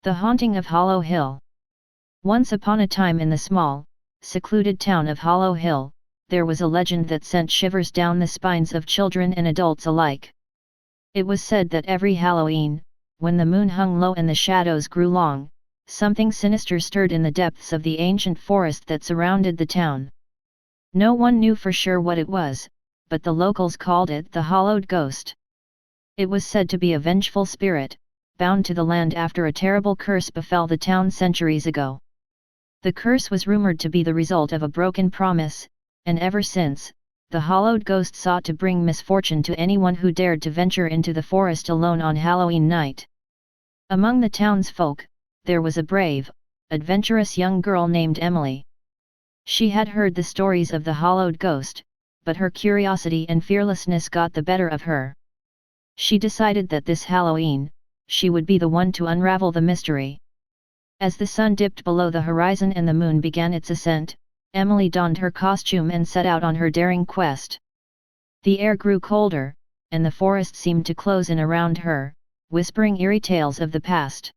The Haunting of Hollow Hill. Once upon a time in the small, secluded town of Hollow Hill, there was a legend that sent shivers down the spines of children and adults alike. It was said that every Halloween, when the moon hung low and the shadows grew long, something sinister stirred in the depths of the ancient forest that surrounded the town. No one knew for sure what it was, but the locals called it the Hollowed Ghost. It was said to be a vengeful spirit, bound to the land after a terrible curse befell the town centuries ago. The curse was rumored to be the result of a broken promise, and ever since, the Hollowed Ghost sought to bring misfortune to anyone who dared to venture into the forest alone on Halloween night. Among the townsfolk, there was a brave, adventurous young girl named Emily. She had heard the stories of the Hollowed Ghost, but her curiosity and fearlessness got the better of her. She decided that this Halloween, she would be the one to unravel the mystery. As the sun dipped below the horizon and the moon began its ascent, Emily donned her costume and set out on her daring quest. The air grew colder, and the forest seemed to close in around her, whispering eerie tales of the past.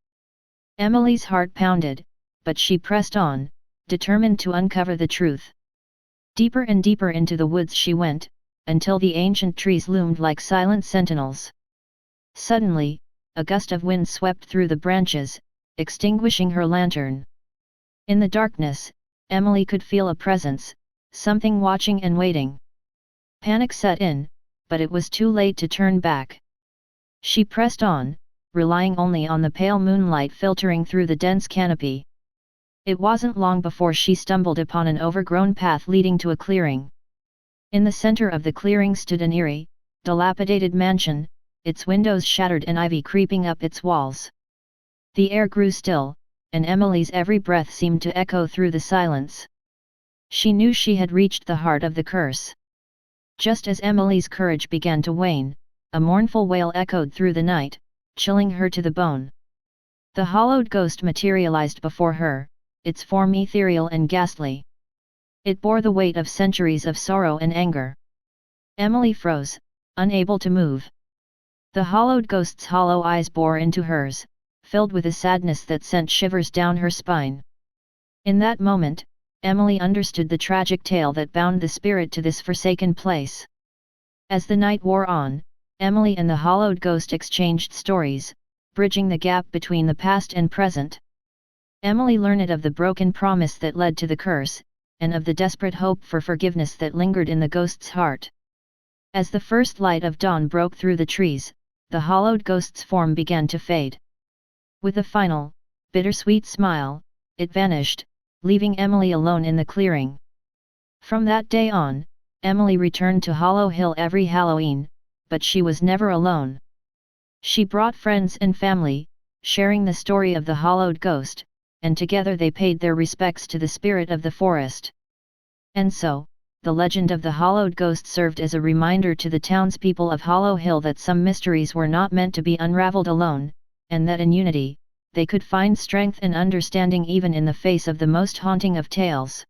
Emily's heart pounded, but she pressed on, determined to uncover the truth. Deeper and deeper into the woods she went, until the ancient trees loomed like silent sentinels. Suddenly, a gust of wind swept through the branches, extinguishing her lantern. In the darkness, Emily could feel a presence, something watching and waiting. Panic set in, but it was too late to turn back. She pressed on, relying only on the pale moonlight filtering through the dense canopy. It wasn't long before she stumbled upon an overgrown path leading to a clearing. In the center of the clearing stood an eerie, dilapidated mansion, its windows shattered and ivy creeping up its walls. The air grew still, and Emily's every breath seemed to echo through the silence. She knew she had reached the heart of the curse. Just as Emily's courage began to wane, a mournful wail echoed through the night, chilling her to the bone. The Hollowed Ghost materialized before her, its form ethereal and ghastly. It bore the weight of centuries of sorrow and anger. Emily froze, unable to move. The Hollowed Ghost's hollow eyes bored into hers, filled with a sadness that sent shivers down her spine. In that moment, Emily understood the tragic tale that bound the spirit to this forsaken place. As the night wore on, Emily and the Hollowed Ghost exchanged stories, bridging the gap between the past and present. Emily learned of the broken promise that led to the curse, and of the desperate hope for forgiveness that lingered in the ghost's heart. As the first light of dawn broke through the trees, the Hollowed Ghost's form began to fade. With a final, bittersweet smile, it vanished, leaving Emily alone in the clearing. From that day on, Emily returned to Hollow Hill every Halloween, but she was never alone. She brought friends and family, sharing the story of the Hollowed Ghost, and together they paid their respects to the spirit of the forest. And so, the legend of the Hollowed Ghost served as a reminder to the townspeople of Hollow Hill that some mysteries were not meant to be unraveled alone, and that in unity, they could find strength and understanding even in the face of the most haunting of tales.